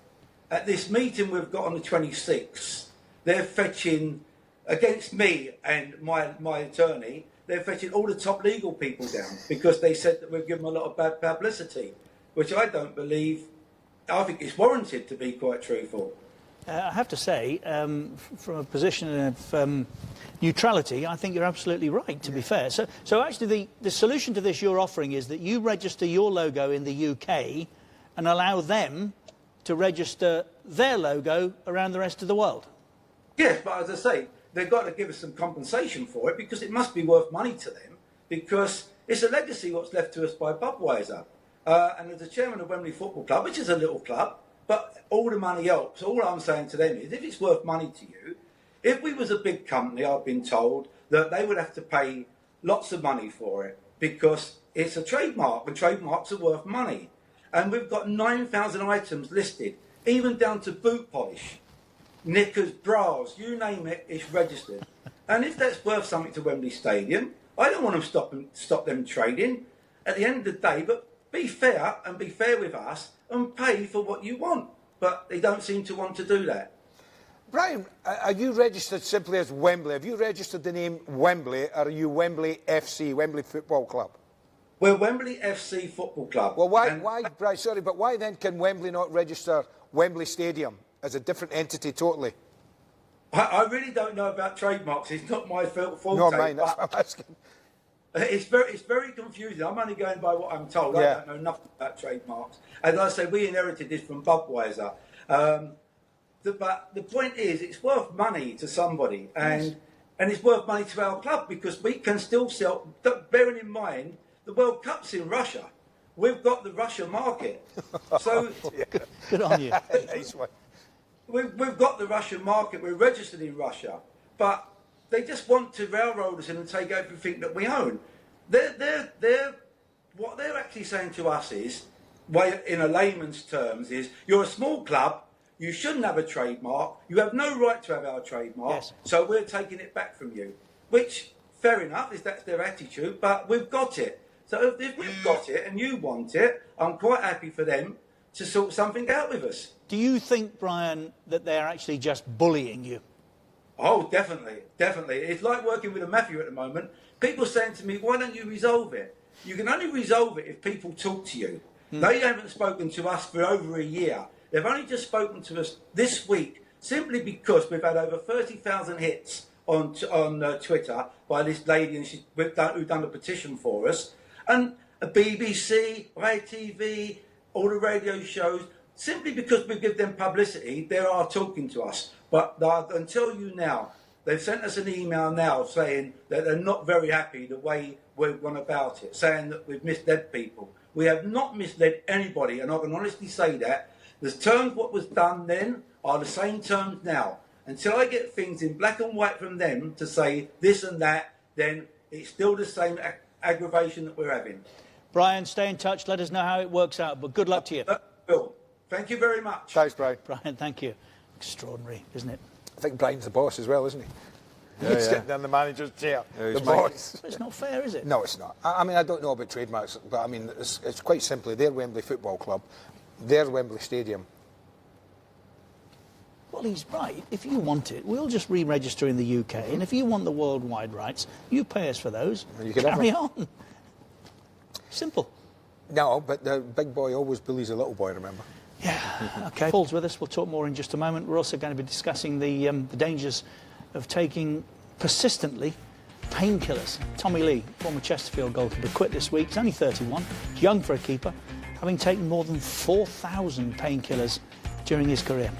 At this meeting we've got on the 26th, they're fetching, against me and my attorney, they're fetching all the top legal people down because they said that we've given them a lot of bad publicity, which I don't believe. I think it's warranted, to be quite truthful. I have to say, from a position of neutrality, I think you're absolutely right, to be fair. So actually the solution to this you're offering is that you register your logo in the UK and allow them to register their logo around the rest of the world. Yes, but as I say, they've got to give us some compensation for it, because it must be worth money to them, because it's a legacy what's left to us by Budweiser. And as the chairman of Wembley Football Club, which is a little club, but all the money helps. All I'm saying to them is, if it's worth money to you, if we was a big company, I've been told that they would have to pay lots of money for it, because it's a trademark, and trademarks are worth money. And we've got 9,000 items listed, even down to boot polish, knickers, bras, you name it, it's registered. And if that's worth something to Wembley Stadium, I don't want to stop them trading at the end of the day, but be fair and be fair with us and pay for what you want. But they don't seem to want to do that. Brian, are you registered simply as Wembley? Have you registered the name Wembley, or are you Wembley FC, Wembley Football Club? We're Wembley FC Football Club. Well, why, Brian, sorry, but why then can Wembley not register Wembley Stadium as a different entity totally? I really don't know about trademarks. It's not my fault. Not mine, that's what I'm asking. It's very confusing. I'm only going by what I'm told. Yeah. I don't know nothing about trademarks. As I say, we inherited this from Budweiser. But the point is, it's worth money to somebody, and it's worth money to our club, because we can still sell. Bearing in mind, the World Cup's in Russia. We've got the Russia market. So good on you. Nice one. We've got the Russian market. We're registered in Russia, but they just want to railroad us in and take everything that we own. What they're actually saying to us is, in a layman's terms, is you're a small club, you shouldn't have a trademark, you have no right to have our trademark, so we're taking it back from you. Which, fair enough, that's their attitude, but we've got it. So if we've got it and you want it, I'm quite happy for them to sort something out with us. Do you think, Brian, that they're actually just bullying you? Oh, definitely, definitely. It's like working with a mafia at the moment. People saying to me, why don't you resolve it? You can only resolve it if people talk to you. They haven't spoken to us for over a year. They've only just spoken to us this week simply because we've had over 30,000 hits on Twitter by this lady and who done the petition for us, and a BBC, ITV, all the radio shows, simply because we give them publicity, they are talking to us. But until you now, they've sent us an email now saying that they're not very happy the way we've gone about it, saying that we've misled people. We have not misled anybody, and I can honestly say that. The terms what was done then are the same terms now. Until I get things in black and white from them to say this and that, then it's still the same aggravation that we're having. Brian, stay in touch. Let us know how it works out. But good luck to you. Bill, thank you very much. Thanks, Brian. Brian, thank you. Extraordinary, isn't it? I think Brian's the boss as well, isn't he? Yeah, He's yeah. sitting in the manager's chair. Yeah, the boss. But it's not fair, is it? No, it's not. I mean, I don't know about trademarks, but I mean, it's quite simply, they're Wembley Football Club, they're Wembley Stadium. Well, he's right. If you want it, we'll just re-register in the UK. And if you want the worldwide rights, you pay us for those. You can Carry on. Simple. No, but the big boy always bullies a little boy, remember? Yeah, OK. Paul's with us. We'll talk more in just a moment. We're also going to be discussing the dangers of taking persistently painkillers. Tommy Lee, former Chesterfield goalkeeper, quit this week. He's only 31. He's young for a keeper, having taken more than 4,000 painkillers during his career.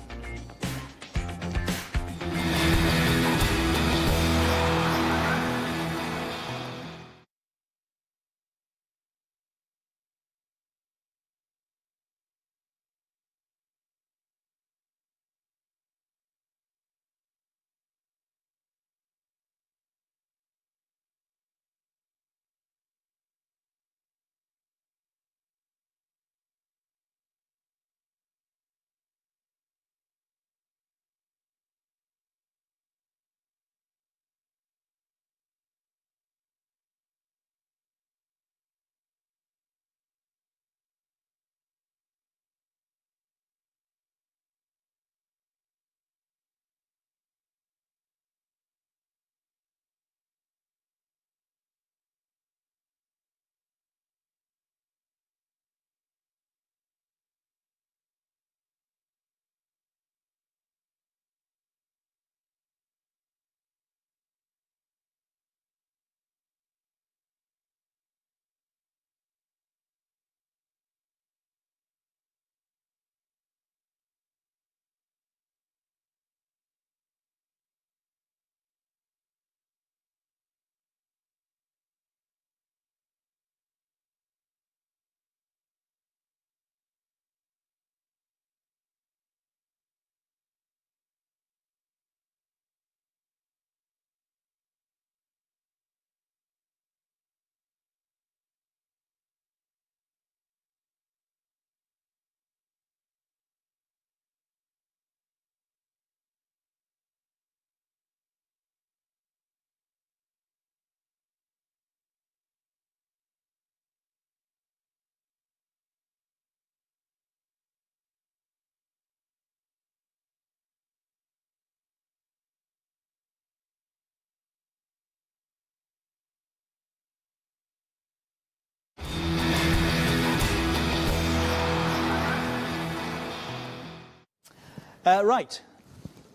Right.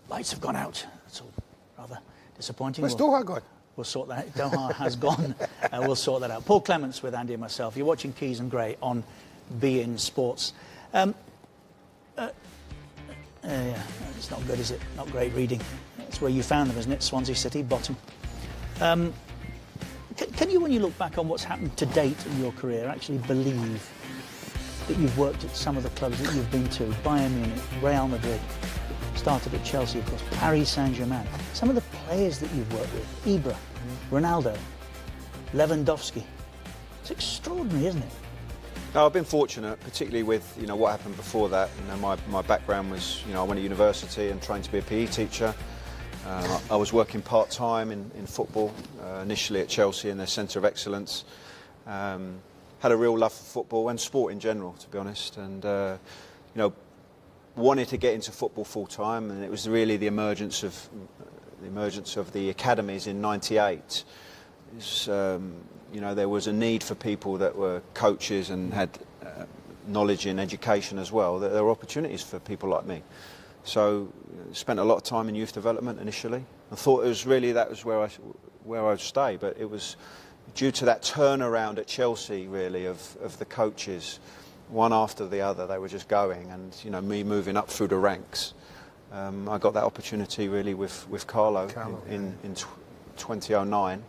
Lights have gone out. That's all rather disappointing. Where's Doha gone? We'll sort that. Doha has gone. We'll sort that out. Paul Clements with Andy and myself. You're watching Keys and Grey on beIN Sports. Yeah, it's not good, is it? Not great reading. It's where you found them, isn't it? Swansea City, bottom. Can you, when you look back on what's happened to date in your career, actually believe that you've worked at some of the clubs that you've been to? Bayern Munich, Real Madrid, started at Chelsea, of course, Paris Saint-Germain. Some of the players that you've worked with, Ibra, Ronaldo, Lewandowski. It's extraordinary, isn't it? No, I've been fortunate, particularly with what happened before that. My background was I went to university and trained to be a PE teacher. I was working part-time in football, initially at Chelsea in their Centre of Excellence. Had a real love for football and sport in general, to be honest, and wanted to get into football full-time, and it was really the emergence of the academies in '98. There was a need for people that were coaches and had knowledge in education as well. There were opportunities for people like me. So spent a lot of time in youth development initially. I thought that was where I would stay, but it was due to that turnaround at Chelsea, really, of the coaches, one after the other. They were just going, and me moving up through the ranks. I got that opportunity really with Carlo in 2009,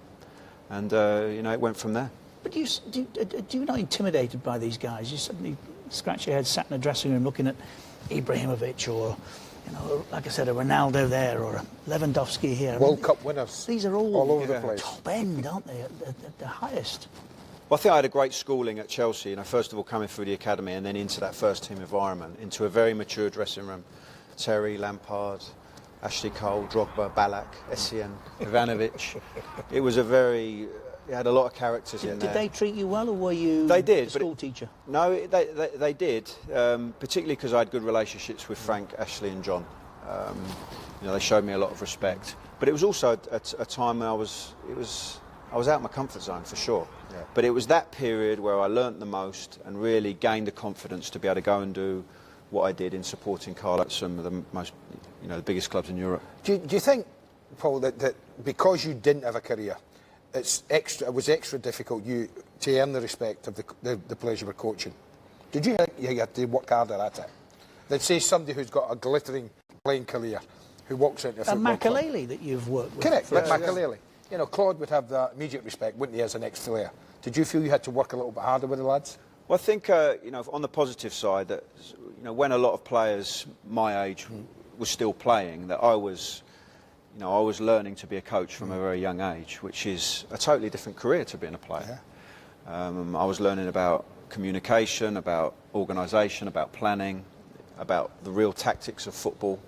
and it went from there. But do you not intimidated by these guys? You suddenly scratch your head, sat in a dressing room looking at Ibrahimovic or, like I said, a Ronaldo there or a Lewandowski here. World Cup winners. These are all over the place. Top end, aren't they? At the highest. Well, I think I had a great schooling at Chelsea. First of all, coming through the academy and then into that first team environment, into a very mature dressing room. Terry, Lampard, Ashley Cole, Drogba, Ballack, Essien, Ivanovic. It had a lot of characters in there. Did they treat you well, or were you a school teacher? No, they did, particularly because I had good relationships with Frank, Ashley and John. They showed me a lot of respect. But it was also a time when I was out of my comfort zone, for sure. Yeah. But it was that period where I learnt the most and really gained the confidence to be able to go and do what I did in supporting Carlo at some of the most, the biggest clubs in Europe. Do you think, Paul, that because you didn't have a career, it was extra difficult to earn the respect of the players you were coaching? Did you think you had to work harder at it? They'd say somebody who's got a glittering playing career, who walks into a football club. And Makelele that you've worked with. Correct, like Makelele. Claude would have that immediate respect, wouldn't he, as an ex-player? Did you feel you had to work a little bit harder with the lads? Well, I think, on the positive side, that when a lot of players my age were still playing, that I was learning to be a coach from a very young age, which is a totally different career to being a player. Yeah. I was learning about communication, about organisation, about planning, about the real tactics of football.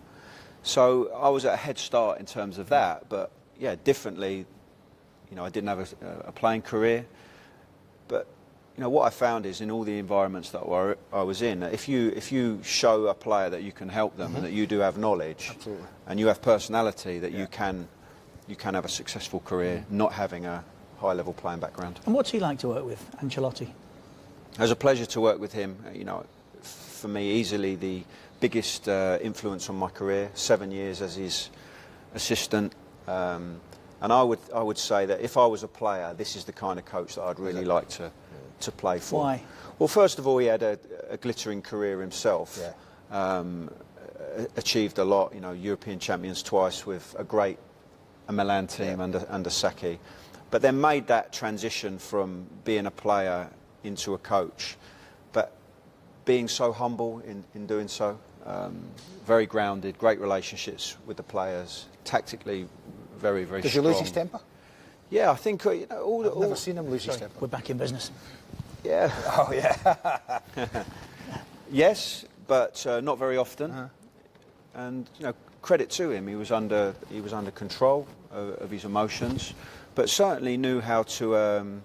So I was at a head start in terms of that, but differently, I didn't have a playing career. But what I found is in all the environments that I was in, if you show a player that you can help them and that you do have knowledge, absolutely, and you have personality, that you can have a successful career, not having a high-level playing background. And what's he like to work with, Ancelotti? It was a pleasure to work with him. For me, easily the biggest influence on my career. 7 years as his assistant. And I would say that if I was a player, this is the kind of coach that I'd really like to play for. Why? Well, first of all, he had a glittering career himself. Yeah. Achieved a lot. European champions twice with a great Milan team under Sacchi, but then made that transition from being a player into a coach, but being so humble in doing so. Very grounded, great relationships with the players, tactically very, very strong. Does he lose his temper? Yeah, I think I've never seen him lose his temper. We're back in business. Yeah. Oh yeah. Yes, but not very often. And credit to him, he was under control of his emotions, but certainly knew how to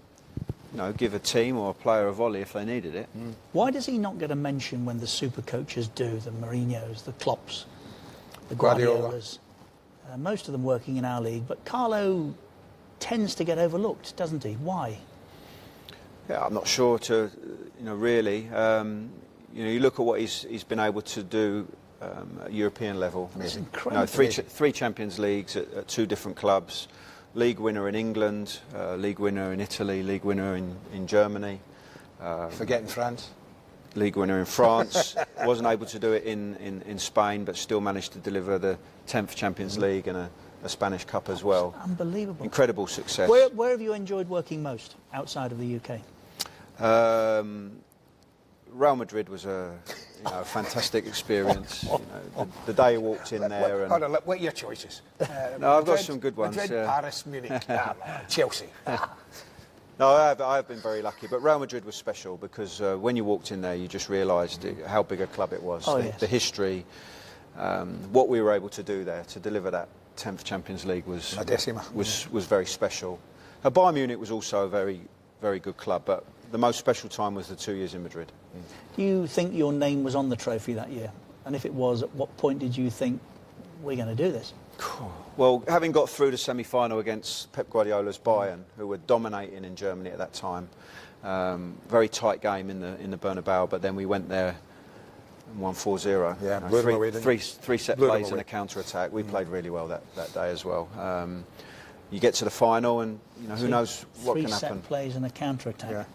give a team or a player a volley if they needed it. Why does he not get a mention when the super coaches do? The Mourinhos, the Klopps, the Guardiolas. Most of them working in our league, but Carlo tends to get overlooked, doesn't he? Why? Yeah, I'm not sure really. You look at what he's been able to do at European level. It's incredible. Three Champions Leagues at two different clubs. League winner in England, league winner in Italy, league winner in Germany. Forgetting France. League winner in France. Wasn't able to do it in Spain, but still managed to deliver the 10th Champions League and a Spanish Cup as well. Unbelievable. Incredible success. Where have you enjoyed working most outside of the UK? Real Madrid was a fantastic experience. The day I walked in there. Hold on, what are your choices? No, I've got some good ones. Madrid, Paris, Munich, Chelsea. No, I have been very lucky, but Real Madrid was special because when you walked in there, you just realised how big a club it was. The history, what we were able to do there to deliver that 10th Champions League was very special. Bayern Munich was also a very, very good club, but the most special time was the 2 years in Madrid. Do you think your name was on the trophy that year? And if it was, at what point did you think, we're going to do this? Well, having got through the semi-final against Pep Guardiola's Bayern, who were dominating in Germany at that time, very tight game in the Bernabeu, but then we went there and won 4-0. Yeah, blew them away, didn't you? Three set Blew them plays and away. a counter-attack. We played really well that day as well. You get to the final and, who knows what can happen. 3 set plays and a counter-attack.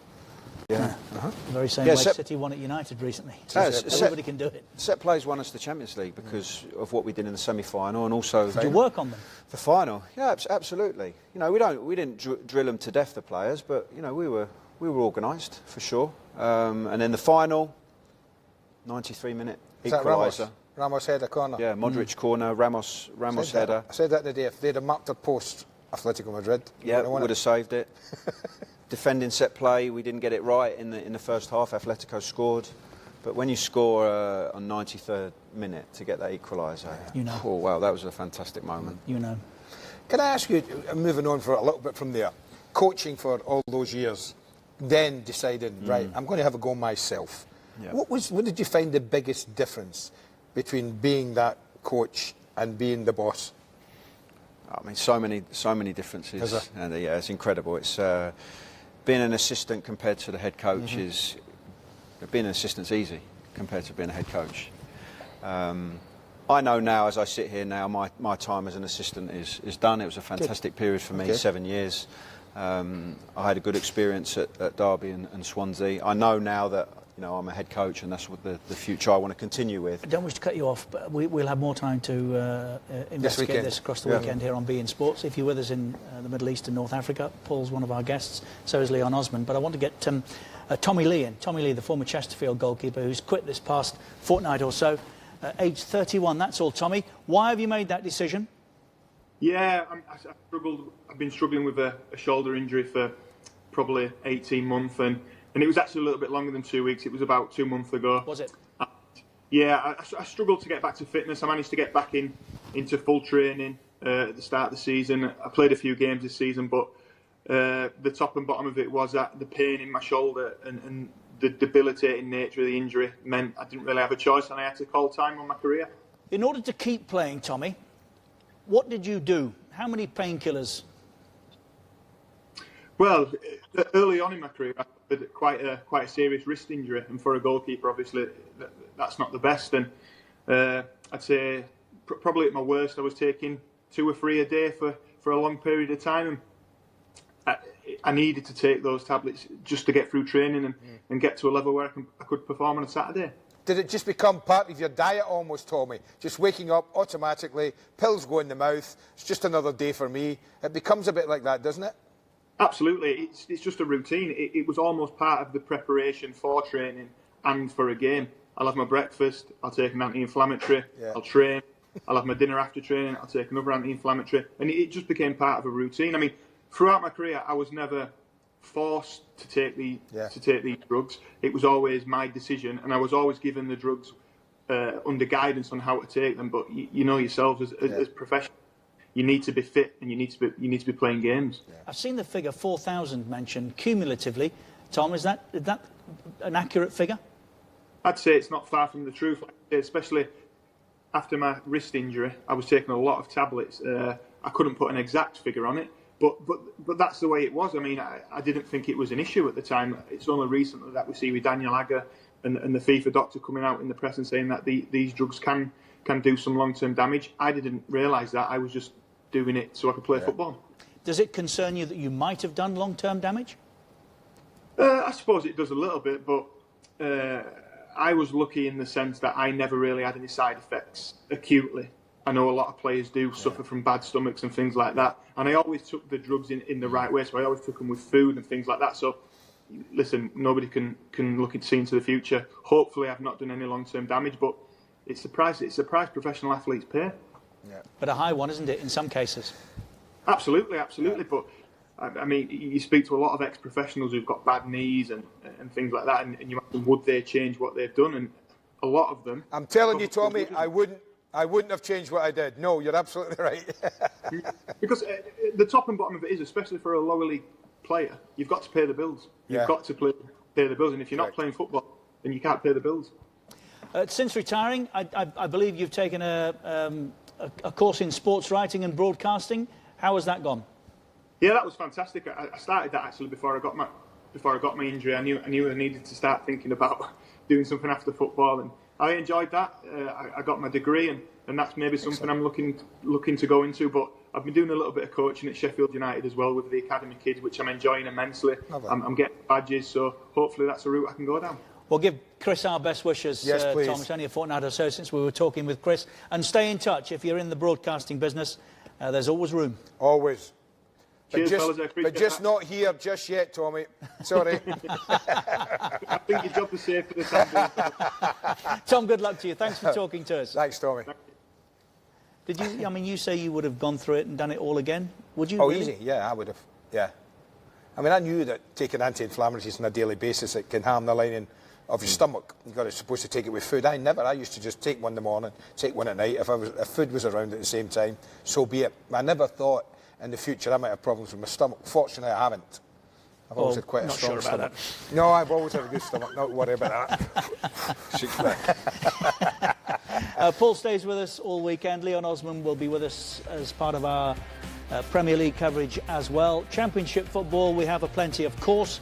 Yeah. The very same way City won at United recently. Everybody can do it. Set plays won us the Champions League because of what we did in the semi-final, and also Did you work on them? the final. Yeah, absolutely. We didn't drill them to death, the players, but we were organised for sure. And then the final, 93-minute equaliser. Ramos header corner. Yeah, Modric corner, Ramos header. I said that the day. If they'd have marked their post, Atletico Madrid. Yeah, would have saved it. Defending set play, we didn't get it right in the first half. Atletico scored, but when you score on 93rd minute to get that equaliser, oh wow, that was a fantastic moment. Can I ask you, moving on for a little bit from there, coaching for all those years, then deciding, right, I'm going to have a go myself. Yeah. What did you find the biggest difference between being that coach and being the boss? I mean, so many differences, and it's incredible. It's being an assistant compared to the head coach is being an assistant's easy compared to being a head coach. I know now, as I sit here now, my time as an assistant is done. It was a fantastic period for me, 7 years. I had a good experience at Derby and Swansea. I know now that I'm a head coach, and that's what the future I want to continue with. I don't wish to cut you off, but we'll have more time to investigate this across the weekend here on beIN Sports. If you're with us in the Middle East and North Africa, Paul's one of our guests, so is Leon Osmond. But I want to get Tommy Lee in. Tommy Lee, the former Chesterfield goalkeeper who's quit this past fortnight or so, aged 31. That's all, Tommy. Why have you made that decision? Yeah, I've been struggling with a shoulder injury for probably 18 months, and it was actually a little bit longer than 2 weeks. It was about 2 months ago. Was it? Yeah, I struggled to get back to fitness. I managed to get back into full training at the start of the season. I played a few games this season, but the top and bottom of it was that the pain in my shoulder and the debilitating nature of the injury meant I didn't really have a choice, and I had to call time on my career. In order to keep playing, Tommy, what did you do? How many painkillers? Well, early on in my career, I had quite a serious wrist injury, and for a goalkeeper, obviously, that's not the best. And I'd say probably at my worst, I was taking 2 or 3 a day for a long period of time. And I needed to take those tablets just to get through training and get to a level where I could perform on a Saturday. Did it just become part of your diet almost, Tommy? Just waking up automatically, pills go in the mouth, it's just another day for me. It becomes a bit like that, doesn't it? Absolutely. It's just a routine. It was almost part of the preparation for training and for a game. I'll have my breakfast, I'll take an anti-inflammatory, I'll train, I'll have my dinner after training, I'll take another anti-inflammatory. And it just became part of a routine. I mean, throughout my career, I was never forced to take these drugs. It was always my decision, and I was always given the drugs under guidance on how to take them. But you know yourselves as professionals, you need to be fit and you need to be playing games. Yeah. I've seen the figure 4,000 mentioned cumulatively. Tom, is that an accurate figure? I'd say it's not far from the truth, especially after my wrist injury. I was taking a lot of tablets. I couldn't put an exact figure on it, but that's the way it was. I mean, I didn't think it was an issue at the time. It's only recently that we see with Daniel Agger and the FIFA doctor coming out in the press and saying that these drugs can do some long-term damage. I didn't realise that. I was just doing it so I could play football. Does it concern you that you might have done long-term damage? I suppose it does a little bit, but I was lucky in the sense that I never really had any side effects acutely. I know a lot of players do suffer from bad stomachs and things like that, and I always took the drugs in the right way, so I always took them with food and things like that. So, listen, nobody can look see into the future. Hopefully I've not done any long-term damage, but it's the price professional athletes pay. Yeah. But a high one, isn't it, in some cases? Absolutely. But I mean, you speak to a lot of ex-professionals who've got bad knees and things like that, and you ask them, would they change what they've done? And a lot of them... I'm telling you, Tommy, I wouldn't have changed what I did. No, you're absolutely right. Because the top and bottom of it is, especially for a lower league player, you've got to pay the bills. You've got to pay the bills, and if you're not playing football, then you can't pay the bills. Since retiring, I believe you've taken a course in sports writing and broadcasting. How has that gone? Yeah, that was fantastic. I started that actually before I got my injury. I knew I needed to start thinking about doing something after football, I enjoyed that. I got my degree, and that's maybe something I'm looking to go into. But I've been doing a little bit of coaching at Sheffield United as well with the academy kids, which I'm enjoying immensely. I'm getting badges, so hopefully that's a route I can go down. Well, give Chris our best wishes, yes, please. Tom. It's only a fortnight or so since we were talking with Chris. And stay in touch. If you're in the broadcasting business, there's always room. Always. Cheers, fellas, but just not here just yet, Tommy. Sorry. I think your job is safe for the time being. Tom, good luck to you. Thanks for talking to us. Thanks, Tommy. Did you? I mean, you say you would have gone through it and done it all again. Would you? Oh, really? easy. Yeah, I would have. Yeah. I mean, I knew that taking anti-inflammatories on a daily basis, it can harm the lining of your stomach. You're supposed to take it with food. I used to just take one in the morning, take one at night. If food was around at the same time, so be it. I never thought in the future I might have problems with my stomach. Fortunately, I haven't. I've always had quite a strong stomach. No, I've always had a good stomach. Not worry about that. Paul stays with us all weekend. Leon Osman will be with us as part of our Premier League coverage as well. Championship football, we have a plenty, of course.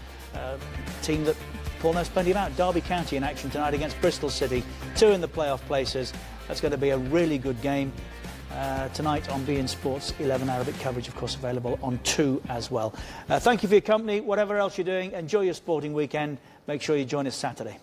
Team that Paul knows plenty about. Derby County in action tonight against Bristol City. 2 in the playoff places. That's going to be a really good game. Tonight on beIN Sports 11 Arabic coverage, of course, available on 2 as well. Thank you for your company. Whatever else you're doing, enjoy your sporting weekend. Make sure you join us Saturday.